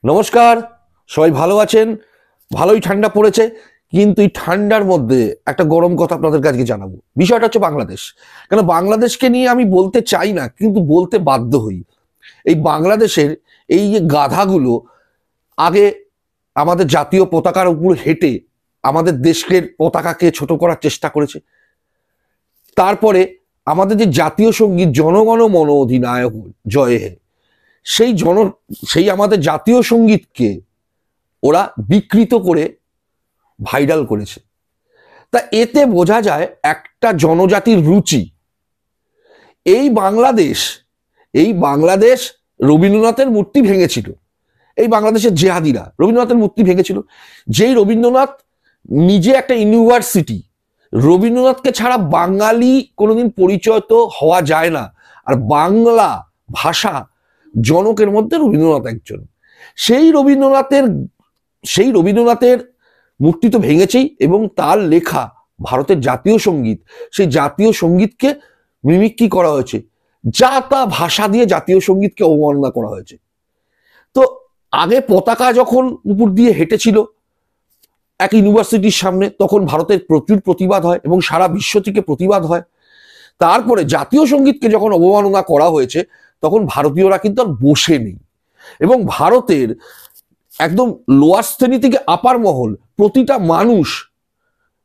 নমস্কার, সবাই ভালো আছেন? ভালোই ঠান্ডা পড়েছে, কিন্তু এই ঠান্ডার মধ্যে একটা গরম কথা আপনাদের কাছে জানাবো। বিষয়টা হচ্ছে বাংলাদেশ। কেন বাংলাদেশকে নিয়ে আমি বলতে চাই না, কিন্তু বলতে বাধ্য হই। এই বাংলাদেশের এই যে গাধাগুলো আগে আমাদের জাতীয় পতাকার উপর হেঁটে আমাদের দেশের পতাকাকে ছোট করার চেষ্টা করেছে। তারপরে আমাদের যে জাতীয় সঙ্গীত জনগণ মন অধিনায়ক জয় হে, সেই সেই আমাদের জাতীয় সঙ্গীতকে ওরা বিকৃত করে ভাইরাল করেছে। তা এতে বোঝা যায় একটা জনজাতির রুচি। এই বাংলাদেশ এই বাংলাদেশ রবীন্দ্রনাথের মূর্তি ভেঙেছিল। এই বাংলাদেশের জেহাদিরা রবীন্দ্রনাথের মূর্তি ভেঙেছিল। যেই রবীন্দ্রনাথ নিজে একটা ইউনিভার্সিটি, রবীন্দ্রনাথকে ছাড়া বাঙালি কোনোদিন পরিচয় তো হওয়া যায় না। আর বাংলা ভাষা জনকের মধ্যে রবীন্দ্রনাথ একজন। সেই রবীন্দ্রনাথের মূর্তি তো ভেঙেছেই, এবং তার লেখা ভারতের জাতীয় সঙ্গীত, সেই জাতীয় সঙ্গীতকে মিমিক্রি করা হয়েছে। যা তা ভাষা দিয়ে জাতীয় সঙ্গীতকে অবমাননা করা হয়েছে। তো আগে পতাকা যখন উপর দিয়ে হেঁটেছিল এক ইউনিভার্সিটির সামনে, তখন ভারতের প্রচুর প্রতিবাদ হয় এবং সারা বিশ্ব থেকে প্রতিবাদ হয়। তারপরে জাতীয় সঙ্গীতকে যখন অবমাননা করা হয়েছে, তখন ভারতীয়রা কিন্তু আর বসে নেই, এবং ভারতের একদম লোয়ার শ্রেণী থেকে আপার মহল, প্রতিটা মানুষ,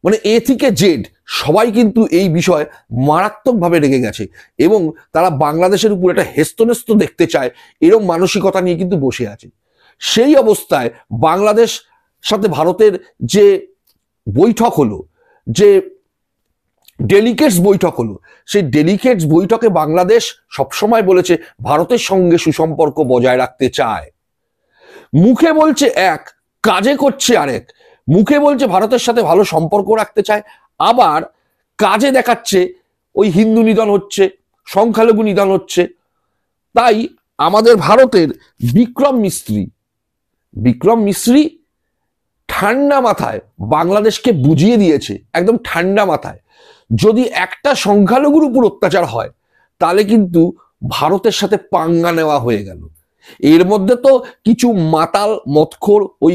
মানে এ থেকে জেড, সবাই কিন্তু এই বিষয়ে মারাত্মকভাবে রেগে গেছে, এবং তারা বাংলাদেশের উপর একটা হেস্তনেস্ত দেখতে চায়, এরকম মানসিকতা নিয়ে কিন্তু বসে আছে। সেই অবস্থায় বাংলাদেশ সাথে ভারতের যে বৈঠক হলো, যে ডেলিগেটস বৈঠক হলো, সেই ডেলিগেটস বৈঠকে বাংলাদেশ সবসময় বলেছে ভারতের সঙ্গে সুসম্পর্ক বজায় রাখতে চায়। মুখে বলছে এক, কাজে করছে আরেক। মুখে বলছে ভারতের সাথে ভালো সম্পর্ক রাখতে চায়, আবার কাজে দেখাচ্ছে ওই হিন্দু নিধন হচ্ছে, সংখ্যালঘু নিধন হচ্ছে। তাই আমাদের ভারতের বিক্রম মিস্ত্রি ঠান্ডা মাথায় বাংলাদেশকে বুঝিয়ে দিয়েছে, একদম ঠান্ডা মাথায়, যদি একটা সংখ্যালঘুর উপর অত্যাচার হয় তাহলে কিন্তু ভারতের সাথে পাঙ্গা নেওয়া হয়ে গেল। এর মধ্যে তো কিছু মাতাল মদখোর, ওই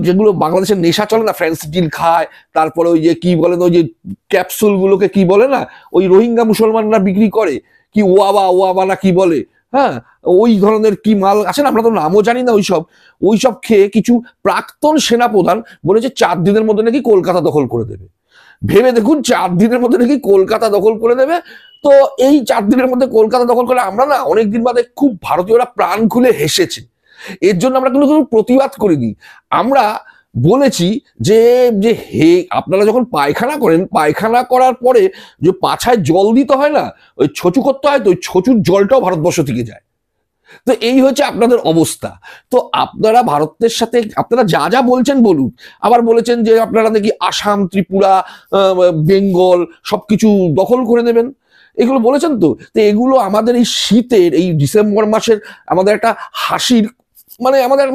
যেগুলো বাংলাদেশের নেশা চলে না, ফ্যান্সিডিল খায়, তারপরে ওই যে কি বলে না, ওই যে ক্যাপসুল গুলোকে কি বলে না, ওই রোহিঙ্গা মুসলমানরা বিক্রি করে, কি ওয়াবা না কি বলে, হ্যাঁ, ওই ধরনের কি মাল আছে না, আমরা তো নামও জানি না। ওইসব খেয়ে কিছু প্রাক্তন সেনাপ্রধান বলেছে 4 দিনের মধ্যে নাকি কলকাতা দখল করে দেবে। ভেবে দেখুন, 4 দিনের মধ্যে নাকি কলকাতা দখল করে দেবে। তো এই 4 দিনের মধ্যে কলকাতা দখল করে আমরা না অনেকদিন বাদে খুব ভারতীয়রা প্রাণ খুলে হেসেছে। এর জন্য আমরা কোনো প্রতিবাদ করিনি। আমরা বলেছি যে যে হে, আপনারা যখন পায়খানা করেন, পায়খানা করার পরে যে পাছায় জল দিতে হয় না, ওই ছচু করতে হয়, তো ওই ছচুর জলটাও ভারতবর্ষ থেকে যায়। তো এই হচ্ছে আপনাদের অবস্থা। তো আপনারা ভারতের সাথে আপনারা যা যা বলছেন বলুন। আবার বলেছেন যে আপনারা নাকি আসাম, ত্রিপুরা, বেঙ্গল সবকিছু দখল করে নেবেন, এগুলো বলেছেন। তো এগুলো আমাদের এই শীতের এই ডিসেম্বর মাসের আমাদের একটা হাসির, মানে আমাদের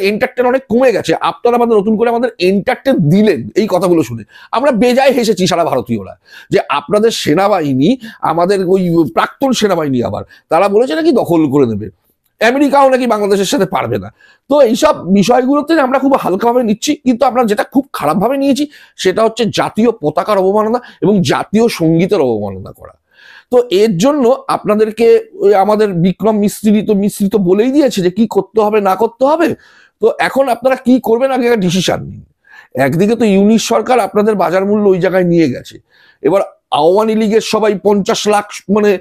এন্টারটেন অনেক কমে গেছে। আপনারা আমাদের নতুন করে আমাদের এন্টারটেন দিলেন এই কথাগুলো শুনে। আমরা বেজায় হেসেছি সারা ভারতীয়রা, যে আপনাদের সেনাবাহিনী, আমাদের ওই প্রাক্তন সেনাবাহিনী আবার তারা বলেছে নাকি দখল করে নেবে, আমেরিকাও নাকি বাংলাদেশের সাথে পারবে না। তো এইসব বিষয়গুলোতে আমরা খুব হালকাভাবে নিচ্ছি, কিন্তু আমরা যেটা খুব খারাপভাবে নিয়েছি সেটা হচ্ছে জাতীয় পতাকার অবমাননা এবং জাতীয় সঙ্গীতের অবমাননা করা। তো এর জন্য আপনাদেরকে আমাদের বিক্রম মিস্ত্রি তো বলেই দিয়েছে যে কি করতে হবে না করতে হবে। তো এখন আপনারা কি করবেন আগে একটা ডিসিশন নিন। একদিকে তো ইউনিশ সরকার আপনাদের বাজার মূল্য ওই জায়গায় নিয়ে গেছে, এবার আওয়ামী লীগের সবাই 50 লাখ মানে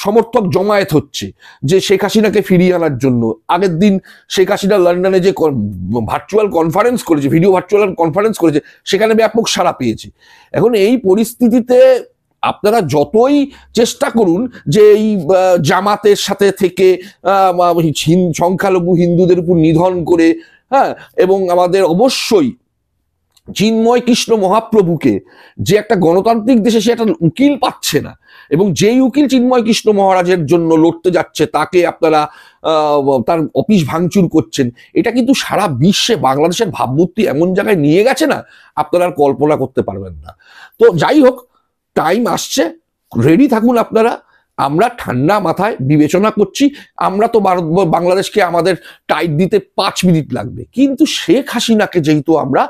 সমর্থক জমায়েত হচ্ছে যে শেখ হাসিনাকে ফিরিয়ে আনার জন্য। আগের দিন শেখ হাসিনা লন্ডনে যে ভার্চুয়াল কনফারেন্স করেছে, ভিডিও ভার্চুয়াল কনফারেন্স করেছে, সেখানে ব্যাপক সাড়া পেয়েছে। এখন এই পরিস্থিতিতে আপনারা যতই চেষ্টা করুন যে এই জামাতের সাথে থেকে সংখ্যালঘু হিন্দুদের উপর নিধন করে, হ্যাঁ, এবং আমাদের অবশ্যই চিন্ময় কৃষ্ণ মহাপ্রভুকে, যে একটা গণতান্ত্রিক দেশে সে একটা উকিল পাচ্ছে না, এবং যেই উকিল চিন্ময় কৃষ্ণ মহারাজের জন্য লড়তে যাচ্ছে তাকে আপনারা তার অফিস ভাঙচুর করছেন, এটা কিন্তু সারা বিশ্বে বাংলাদেশের ভাবমূর্তি এমন জায়গায় নিয়ে গেছে না, আপনারা আর কল্পনা করতে পারবেন না। তো যাই হোক, টাইম আসছে, রেডি থাকুন আপনারা। আমরা ঠান্ডা মাথায় বিবেচনা করছি। আমরা তো বাংলাদেশকে আমাদের টাইট দিতে 5 মিনিট লাগবে, কিন্তু শেখ হাসিনাকে যেহেতু আমরা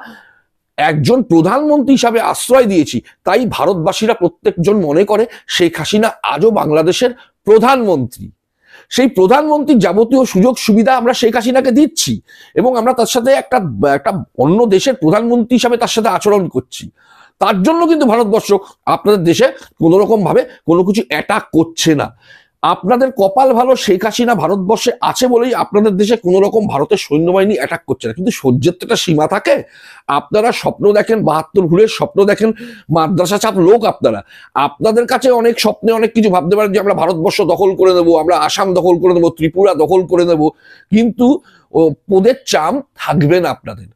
একজন প্রধানমন্ত্রী হিসাবে আশ্রয় দিয়েছি, তাই ভারতবাসীরা প্রত্যেকজন মনে করে শেখ হাসিনা আজও বাংলাদেশের প্রধানমন্ত্রী। সেই প্রধানমন্ত্রীর যাবতীয় সুযোগ সুবিধা আমরা শেখ হাসিনাকে দিচ্ছি, এবং আমরা তার সাথে একটা অন্য দেশের প্রধানমন্ত্রী হিসাবে তার সাথে আচরণ করছি। তার জন্য কিন্তু ভারতবর্ষ আপনাদের দেশে কোনো রকম ভাবে কোনো কিছু অ্যাটাক করছে না। আপনাদের কপাল ভালো, শেখ হাসিনা ভারতবর্ষে আছে বলেই আপনাদের দেশে কোনো রকম ভারতের সৈন্যবাহিনী অ্যাটাক করছে না। কিন্তু সহ্যের তো একটা সীমা থাকে। আপনারা স্বপ্ন দেখেন, 72 ভুলের স্বপ্ন দেখেন, মাদ্রাসা ছাপ লোক আপনারা। আপনাদের কাছে অনেক স্বপ্নে অনেক কিছু ভাবতে পারেন যে আমরা ভারতবর্ষ দখল করে নেবো, আমরা আসাম দখল করে নেবো, ত্রিপুরা দখল করে নেবো, কিন্তু পোদের চাম থাকবে না আপনাদের,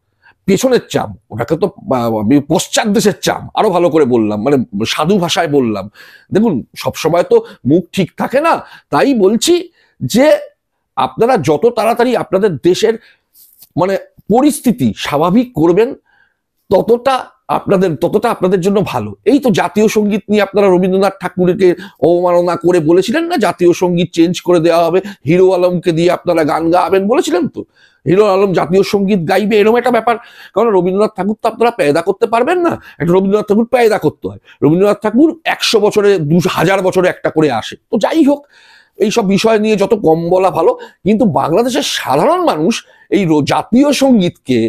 পেছনের চাম। ওটাকে তো পশ্চাৎ দেশের চাম আরো ভালো করে বললাম, মানে সাধু ভাষায় বললাম। দেখুন, সবসময় তো মুখ ঠিক থাকে না, তাই বলছি যে আপনারা যত তাড়াতাড়ি আপনাদের দেশের মানে পরিস্থিতি স্বাভাবিক করবেন, ততটা আপনাদের জন্য ভালো। এই তো জাতীয় সঙ্গীত নিয়ে আপনারা রবীন্দ্রনাথ ঠাকুরকে অবমাননা করে বলেছিলেন না, জাতীয় সঙ্গীত চেঞ্জ করে দেওয়া হবে, হিরো আলমকে দিয়ে আপনারা গান গাবেন বলেছিলেন তো, হিরো আলম জাতীয় সঙ্গীত গাইবে, এরকম একটা ব্যাপার। কারণ রবীন্দ্রনাথ ঠাকুর তো আপনারা পেয়দা করতে পারবেন না, একটা রবীন্দ্রনাথ ঠাকুর পেয়দা করতে হয়। রবীন্দ্রনাথ ঠাকুর 100 বছরে 2000 বছরে একটা করে আসে। তো যাই হোক, এইসব বিষয় নিয়ে যত কম বলা ভালো। কিন্তু বাংলাদেশের সাধারণ মানুষ এই জাতীয় সঙ্গীতকে,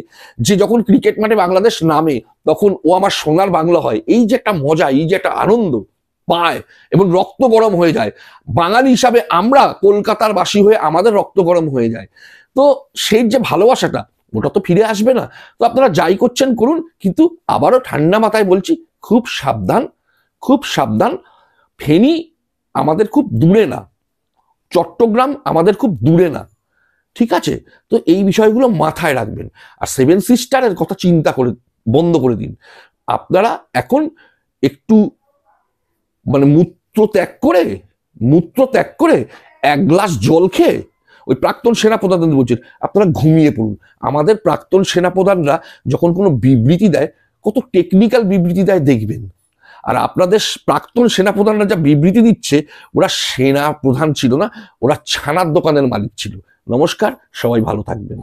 যে যখন ক্রিকেট মাঠে বাংলাদেশ নামে তখন ও আমার সোনার বাংলা হয়, এই যে একটা মজা, এই যে একটা আনন্দ পায় এবং রক্ত গরম হয়ে যায়, বাঙালি হিসাবে আমরা কলকাতার বাসী হয়ে আমাদের রক্ত গরম হয়ে যায়। তো সেই যে ভালোবাসাটা, ওটা তো ফিরে আসবে না। তো আপনারা যাই করছেন করুন, কিন্তু আবারও ঠান্ডা মাথায় বলছি, খুব সাবধান, খুব সাবধান। ফেনী আমাদের খুব দূরে না, চট্টগ্রাম আমাদের খুব দূরে না, ঠিক আছে? তো এই বিষয়গুলো মাথায় রাখবেন। আর 7 সিস্টারের কথা চিন্তা করে বন্ধ করে দিন। আপনারা এখন একটু মানে মূত্র ত্যাগ করে 1 গ্লাস জল খেয়ে ওই প্রাক্তন সেনাপ্রধানদের বলছেন আপনারা ঘুমিয়ে পড়ুন। আমাদের প্রাক্তন সেনাপ্রধানরা যখন কোনো বিবৃতি দেয়, কত টেকনিক্যাল বিবৃতি দেয় দেখবেন। আর আপনাদের প্রাক্তন সেনাপ্রধানরা যা বিবৃতি দিচ্ছে, ওরা সেনা প্রধান ছিল না, ওরা ছানার দোকানের মালিক ছিল। নমস্কার, সবাই ভালো থাকবেন।